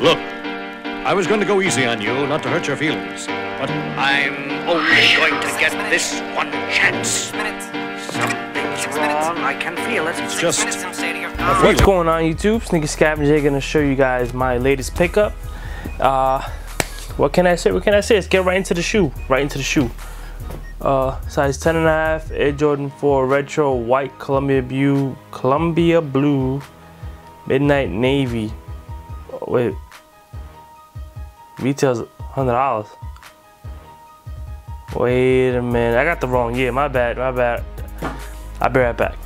Look, I was going to go easy on you, not to hurt your feelings, but I'm only going to get this one chance. Something's wrong. I can feel it. It's just what's going on, YouTube? Sneaker Scavenger going to show you guys my latest pickup. What can I say? What can I say? Let's get right into the shoe. Size 10.5, Air Jordan 4 Retro White Columbia Blue Midnight Navy. Oh, wait, retails $100. Wait a minute, I got the wrong year. My bad. I'll be right back.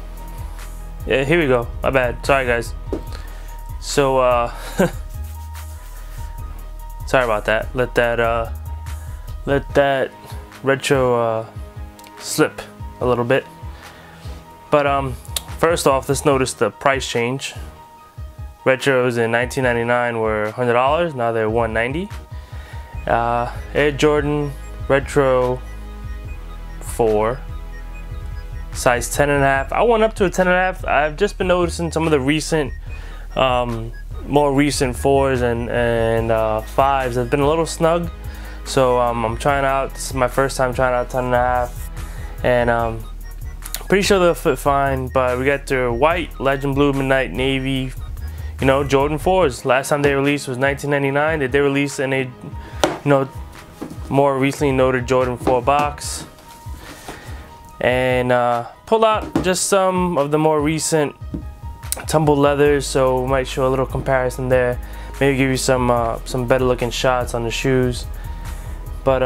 Yeah, here we go. My bad. Sorry, guys. So, sorry about that. Let that retro slip a little bit. But first off, let's notice the price change. Retros in 1999 were $100. Now they're $190. Air Jordan Retro 4, size 10.5. I went up to a 10.5. I've just been noticing some of the recent, more recent 4s and 5s have been a little snug. So I'm trying out. This is my first time trying out 10.5, and pretty sure they'll fit fine. But we got their white Legend Blue Midnight Navy, you know, Jordan 4s. Last time they released was 1999. They did release in a, you know, more recently noted Jordan 4 box, and pull out just some of the more recent tumbled leathers, so we might show a little comparison there. Maybe give you some better looking shots on the shoes. But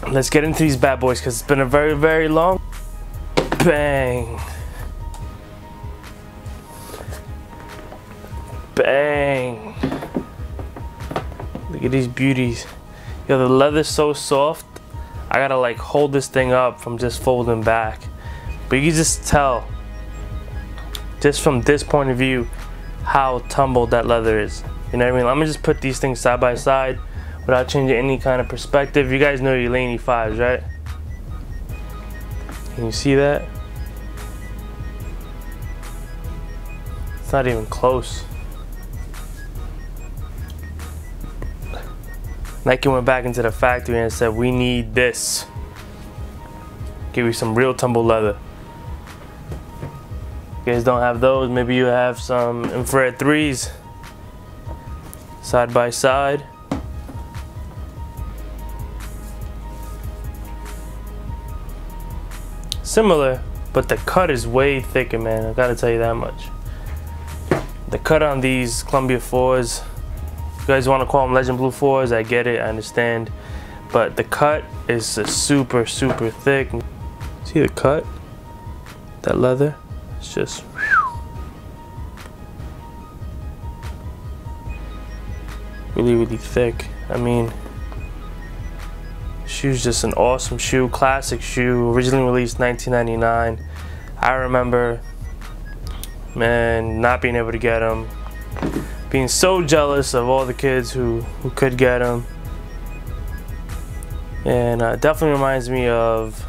let's get into these bad boys because it's been a very long. Bang. Bang. Look at these beauties. Yo, the leather's so soft. I gotta like hold this thing up from just folding back. But you can just tell, just from this point of view, how tumbled that leather is. You know what I mean? Let me just put these things side by side without changing any kind of perspective. You guys know your Laney 5s, right? Can you see that? It's not even close. Nike went back into the factory and said, we need this. Give you some real tumble leather. You guys don't have those, maybe you have some infrared 3s. Side by side. Similar, but the cut is way thicker, man. I gotta tell you that much. The cut on these Columbia 4s, you guys want to call them Legend Blue 4s, I get it, I understand, but the cut is super thick. See the cut? That leather? It's just really thick. I mean, shoe's just an awesome shoe, classic shoe, originally released 1999. I remember, man, not being able to get them, being so jealous of all the kids who could get them, and definitely reminds me of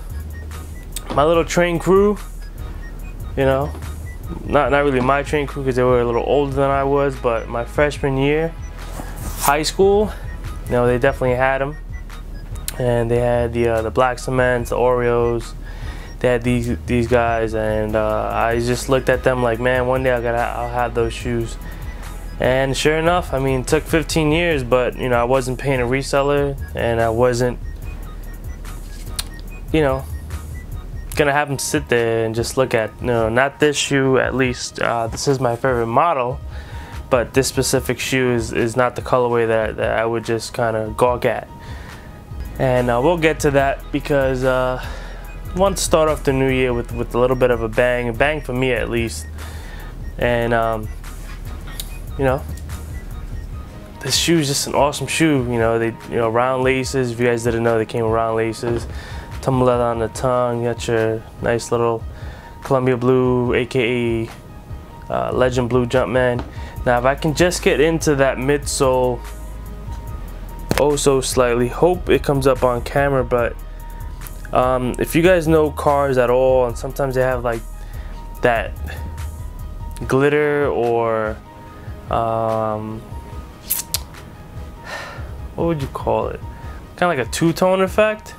my little train crew. You know, not really my train crew because they were a little older than I was, but my freshman year, high school, you know, they definitely had them, and they had the Black Cements, the Oreos. They had these guys, and I just looked at them like, man, one day I'll have those shoes. And sure enough, I mean, it took 15 years, but you know, I wasn't paying a reseller, and I wasn't, you know, gonna have them sit there and just look at, you know, not this shoe at least. This is my favorite model, but this specific shoe is not the colorway that I would just kind of gawk at. And we'll get to that because I want to start off the new year with a little bit of a bang for me at least. And you know, this shoe is just an awesome shoe. You know, round laces. If you guys didn't know, they came with round laces. Tumble leather on the tongue. You got your nice little Columbia Blue, aka Legend Blue Jumpman. Now, if I can just get into that midsole, oh so slightly. Hope it comes up on camera, but if you guys know cars at all, and sometimes they have like that glitter or what would you call it? Kind of like a two-tone effect.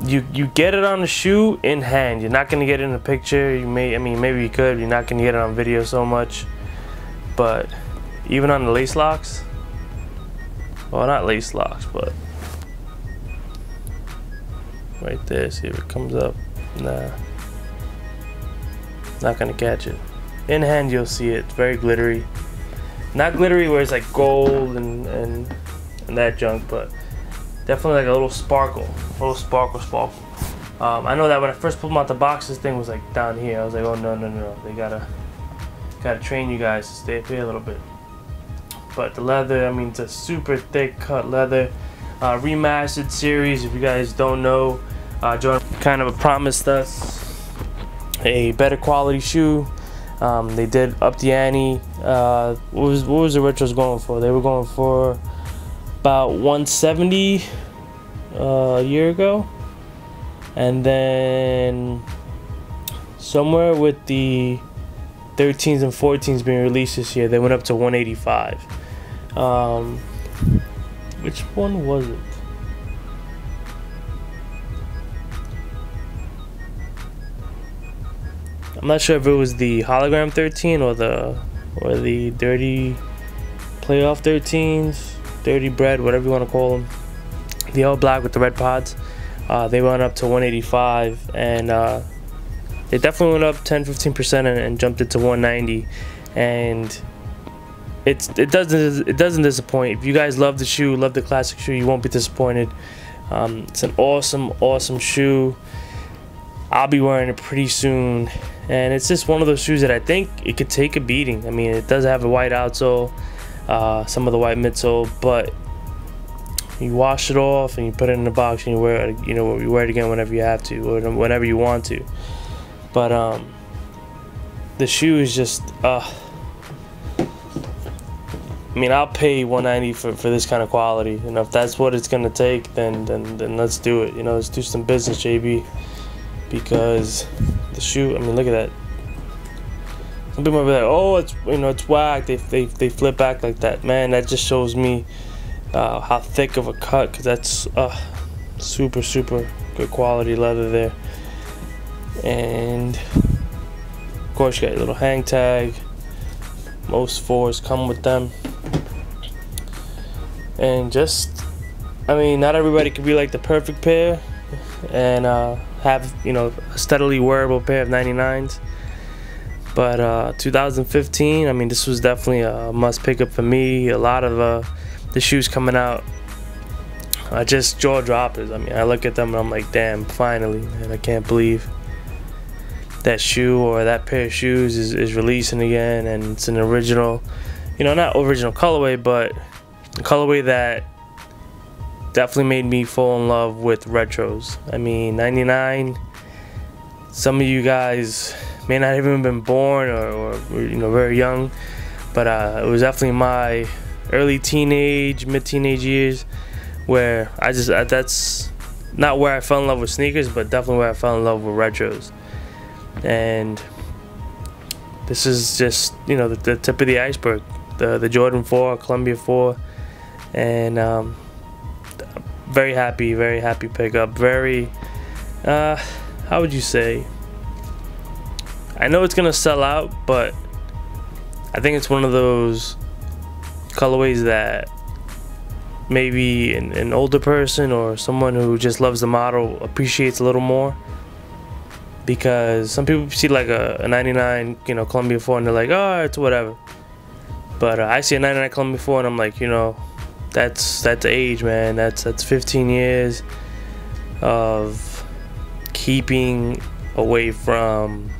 You get it on the shoe in hand. You're not gonna get it in the picture. You may, I mean, maybe you could. You're not gonna get it on video so much. But even on the lace locks, well, not lace locks, but right there. See if it comes up. Nah, not gonna catch it. In hand, you'll see it. It's very glittery. Not glittery where it's like gold and that junk, but definitely like a little sparkle. Sparkle. I know that when I first pulled them out the box, this thing was like down here. I was like, oh no. They gotta train you guys to stay up here a little bit. But the leather, I mean, it's a super thick cut leather. Remastered series, if you guys don't know, Jordan kind of promised us a better quality shoe. They did up the ante. What was the retros going for? They were going for about 170 a year ago, and then somewhere with the 13s and 14s being released this year, they went up to 185. Which one was it? I'm not sure if it was the hologram 13 or the dirty playoff 13s, dirty bread, whatever you want to call them. The all black with the red pods. They went up to 185, and they definitely went up 10-15% and jumped into 190. And it doesn't disappoint. If you guys love the shoe, love the classic shoe, you won't be disappointed. It's an awesome shoe. I'll be wearing it pretty soon, and it's just one of those shoes that I think it could take a beating. I mean, it does have a white outsole, some of the white midsole, but you wash it off and you put it in the box and you wear it. You know, you wear it again whenever you have to, or whenever you want to. But the shoe is just. I mean, I'll pay 190 for this kind of quality. You know, if that's what it's gonna take, then let's do it. You know, let's do some business, JB. Because the shoe, I mean, look at that. Some people might be like, oh, it's, you know, it's whack. They flip back like that. Man, that just shows me how thick of a cut, because that's super good quality leather there. And of course, you got your little hang tag. Most 4s come with them. And just, I mean, not everybody can be like the perfect pair and have, you know, a steadily wearable pair of 99s. But 2015, I mean, this was definitely a must pick up for me. A lot of the shoes coming out, just jaw droppers. I mean, I look at them and I'm like, damn, finally, man, I can't believe that shoe or that pair of shoes is releasing again, and it's an original, you know, not original colorway, but a colorway that definitely made me fall in love with retros. I mean, 99, some of you guys may not have even been born or you know, very young, but it was definitely my early teenage, mid-teenage years where that's not where I fell in love with sneakers, but definitely where I fell in love with retros. And this is just, you know, the tip of the iceberg. The Jordan 4, Columbia 4, and very happy pickup. Very, how would you say? I know it's gonna sell out, but I think it's one of those colorways that maybe an older person or someone who just loves the model appreciates a little more. Because some people see like a 99, you know, Columbia 4, and they're like, oh, it's whatever. But I see a 99 Columbia 4, and I'm like, you know, that's age, man. That's 15 years of keeping away from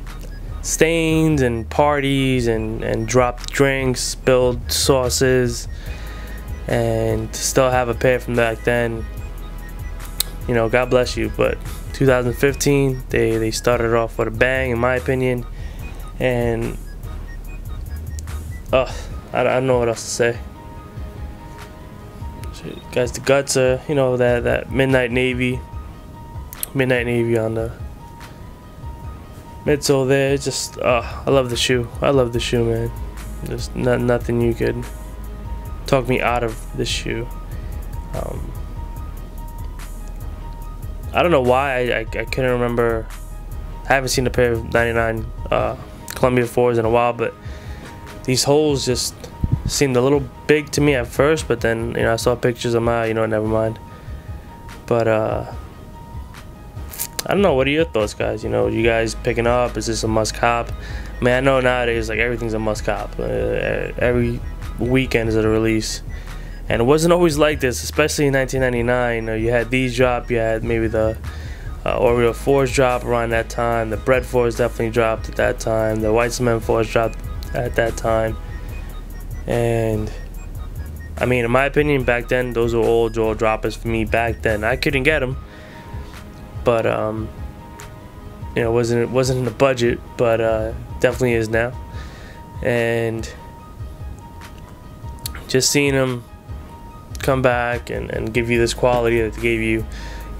stains and parties and dropped drinks, spilled sauces, and to still have a pair from back then. You know, God bless you, but 2015, they started off with a bang, in my opinion, and I don't know what else to say. So, guys, the guts are, you know, that midnight navy on the midsole there. It's just, I love the shoe. I love the shoe, man. There's nothing you could talked me out of this shoe. I don't know why. I couldn't remember. I haven't seen a pair of 99 Columbia 4s in a while, but these holes just seemed a little big to me at first, but then, you know, I saw pictures of my, you know, never mind. But I don't know, what are your thoughts, guys? You know, you guys picking up? Is this a must cop? I mean, I know nowadays like everything's a must cop. Every weekend is a release, and it wasn't always like this, especially in 1999. You know, you had these drop, you had maybe the Oreo 4s drop around that time, the Bread 4s definitely dropped at that time, the White Cement 4s dropped at that time. And I mean, in my opinion, back then those were all jaw droppers for me back then. I couldn't get them, but you know, it wasn't in the budget, but definitely is now. And just seeing them come back and give you this quality that they gave you,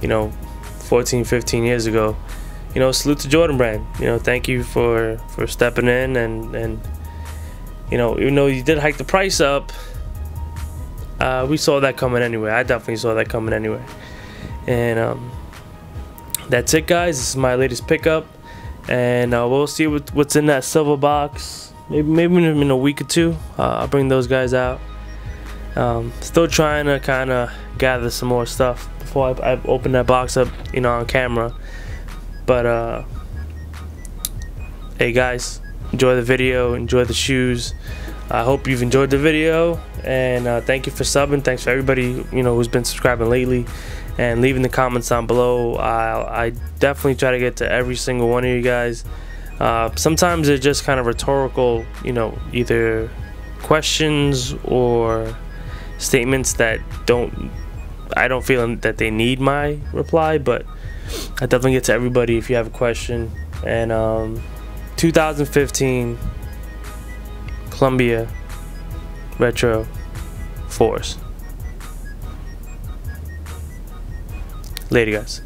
you know, 14, 15 years ago, you know, salute to Jordan Brand. You know, thank you for stepping in, and you know, even though you did hike the price up, we saw that coming anyway. I definitely saw that coming anyway. And that's it, guys. This is my latest pickup, and we'll see what's in that silver box. Maybe in a week or two, I'll bring those guys out. Still trying to kind of gather some more stuff before I open that box up, you know, on camera. But hey guys, enjoy the video, enjoy the shoes. I hope you've enjoyed the video, and thank you for subbing. Thanks for everybody, you know, who's been subscribing lately and leaving the comments down below. I definitely try to get to every single one of you guys. Sometimes they're just kind of rhetorical, you know, either questions or statements that I don't feel that they need my reply, but I definitely get to everybody if you have a question. And 2015 Columbia Retro 4s. Later, guys.